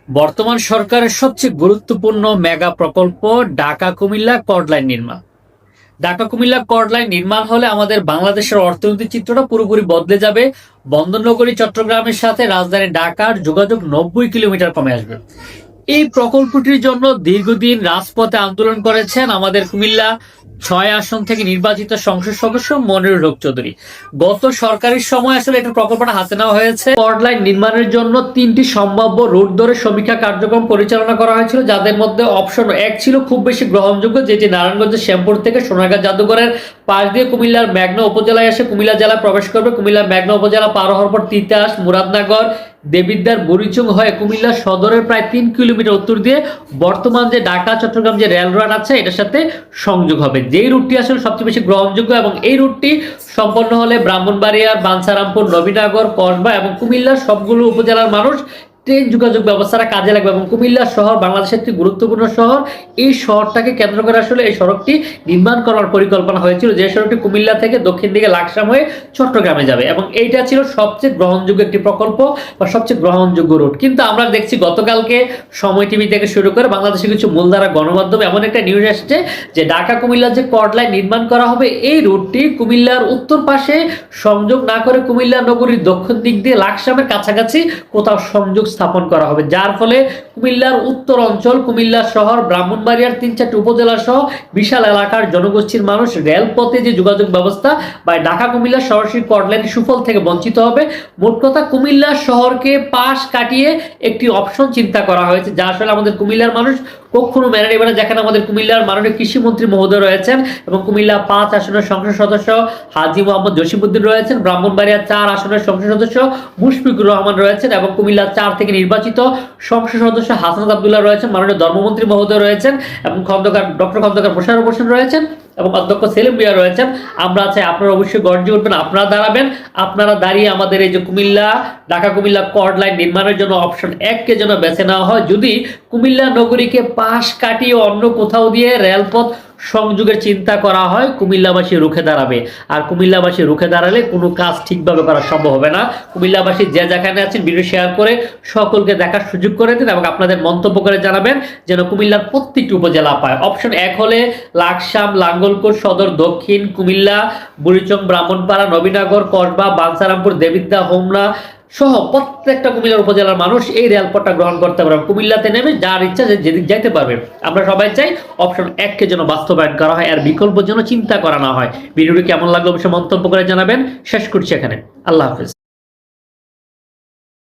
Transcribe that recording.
বর্তমান সরকারের সবচেয়ে গুরুত্বপূর্ণ মেগা প্রকল্প ঢাকা কুমিল্লা কর্ড লাইন নির্মাণ। ঢাকা কুমিল্লা কর্ড লাইন নির্মাণ হলে আমাদের বাংলাদেশের অর্থনৈতিক চিত্রটা পুরোপুরি বদলে যাবে। বন্দরনগরী চট্টগ্রামের সাথে রাজধানী ঢাকার যোগাযোগ 90 কিলোমিটার কমে আসবে। এই প্রকল্পটির জন্য দীর্ঘদিন রাজপথে আন্দোলন করেছেন আমাদের কুমিল্লা 6 আসন থেকে নির্বাচিত সংসদ সদস্য মনিরুল হক চৌধুরী। গত সরকারের সময় আসলে এটা প্রকল্পটা হাতে নেওয়া হয়েছে। কর্ড লাইন নির্মাণের জন্য 3টি সম্ভাব্য রুট ধরে সমীক্ষা কার্যক্রম পরিচালনা করা হয়েছিল, যাদের মধ্যে অপশন 1 ছিল খুব বেশি গ্রহণযোগ্য, যেটি নারায়ণগঞ্জের শ্যামপুর থেকে সোনারগাঁ জাদুঘরের পাশ দিয়ে কুমিল্লার মেঘনা উপজেলায় এসে কুমিল্লা জেলা প্রবেশ করবে। কুমিল্লা মেঘনা উপজেলা পার হওয়ার পর তিতাস, মুরাদনগর, দেবিদ্বার, বুড়িচং হয়ে কুমিল্লা সদরের প্রায় 3 কিলোমিটার উত্তর দিয়ে বর্তমান যে ঢাকা চট্টগ্রাম যে রেল রান আছে এটার সাথে সংযোগ হবে। যেই রুটটি আসলে সবচেয়ে বেশি গ্রহণযোগ্য এবং এই রুটটি সম্পন্ন হলে ব্রাহ্মণবাড়িয়া, বাঞ্ছারামপুর, নবীনগর, কসবা এবং কুমিল্লার সবগুলো উপজেলার মানুষ ট্রেন যোগাযোগ ব্যবস্থাটা কাজে লাগবে। এবং কুমিল্লা শহর বাংলাদেশের একটি গুরুত্বপূর্ণ শহর, এই শহরটাকে কেন্দ্র করে আসলে এই সড়কটি নির্মাণ করার পরিকল্পনা হয়েছিল, যে সড়কটি কুমিল্লা থেকে দক্ষিণ দিকে লাকসাম হয়ে চট্টগ্রামে যাবে। এবং এইটা ছিল সবচেয়ে গ্রহণযোগ্য একটি প্রকল্প বা সবচেয়ে গ্রহণযোগ্য রুট। কিন্তু আমরা দেখছি গতকালকে সময় টিভি থেকে শুরু করে বাংলাদেশের কিছু মূলধারা গণমাধ্যমে এমন একটা নিউজ আসছে যে ঢাকা কুমিল্লা যে কর্ড লাইন নির্মাণ করা হবে, এই রুটটি কুমিল্লার উত্তর পাশে সংযোগ না করে কুমিল্লা নগরীর দক্ষিণ দিক দিয়ে লাকসামের কাছাকাছি কোথাও সংযোগ স্থাপন করা হবে, যার ফলে কুমিল্লার উত্তর অঞ্চল, কুমিল্লা শহর, ব্রাহ্মণবাড়িয়ার 3-4টি উপজেলা সহ বিশাল এলাকার জনগোষ্ঠীর মানুষ রেলপথে যে যোগাযোগ ব্যবস্থা বা ঢাকা কুমিল্লা সরাসরি কর্ড লাইনের সুফল থেকে বঞ্চিত হবে। মোট কথা কুমিল্লা শহরকে পাশ কাটিয়ে একটি অপশন চিন্তা করা হয়েছে, যা আসলে আমাদের কুমিল্লার মানুষ কখনো মেনে নেবে না। যেখানে আমাদের কুমিল্লার মাননীয় কৃষিমন্ত্রী মহোদয় রয়েছেন এবং কুমিল্লা 5 আসনের সংসদ সদস্য হাজী মোহাম্মদ জসিমউদ্দিন রয়েছেন, ব্রাহ্মণবাড়িয়া 4 আসনের সংসদ সদস্য মুশফিকুর রহমান রয়েছেন এবং কুমিল্লা 4 থেকে নির্বাচিত সংসদ সদস্য হাসান আব্দুল্লাহ রয়েছেন, মাননীয় ধর্মমন্ত্রী মহোদয় রয়েছেন এবং ডক্টর খন্দকার মোশাররফ হোসেন রয়েছেন এবং অধ্যক্ষ সেলিম মিয়া রয়েছেন। আমরা চাই আপনারা অবশ্যই গর্জে উঠবেন, আপনারা দাঁড়াবেন। আপনারা দাঁড়িয়ে আমাদের এই যে কুমিল্লা ঢাকা কুমিল্লা কর্ড লাইন নির্মাণের জন্য অপশন 1 কে যেন বেছে নেওয়া হয়। যদি কুমিল্লা নগরীকে পাশ কাটিয়ে অন্য কোথাও দিয়ে রেলপথ সংযোগের চিন্তা করা হয়, কুমিল্লাবাসী রুখে দাঁড়াবে। আর কুমিল্লাবাসী রুখে দাঁড়ালে কোনো কাজ ঠিকভাবে করা সম্ভব হবে না। কুমিল্লাবাসী যে যেখানে আছেন ভিডিও শেয়ার করে সকলকে দেখার সুযোগ করে দিন এবং আপনাদের মন্তব্য করে জানাবেন যেন কুমিল্লার প্রত্যেকটি উপজেলা পায়। অপশন 1 হলে লাকসাম, লাঙ্গলকোট সদর, দক্ষিণ কুমিল্লা, বুড়িচং, ব্রাহ্মণপাড়া, নবীনগর, কসবা, বাঞ্ছারামপুর, দেবিদ্বার, হোমনা সহ প্রত্যেকটা কুমিল্লার উপজেলার মানুষ এই রেলপথটা গ্রহণ করতে পারবে। কুমিল্লাতে নেমে যার ইচ্ছা যেদিক যাইতে পারবে। আমরা সবাই চাই অপশন 1 কে যেন বাস্তবায়ন করা হয়, আর বিকল্প যেন চিন্তা করা না হয়। ভিডিওটি কেমন লাগলো অবশ্যই মন্তব্য করে জানাবেন। শেষ করছি এখানে। আল্লাহ হাফেজ।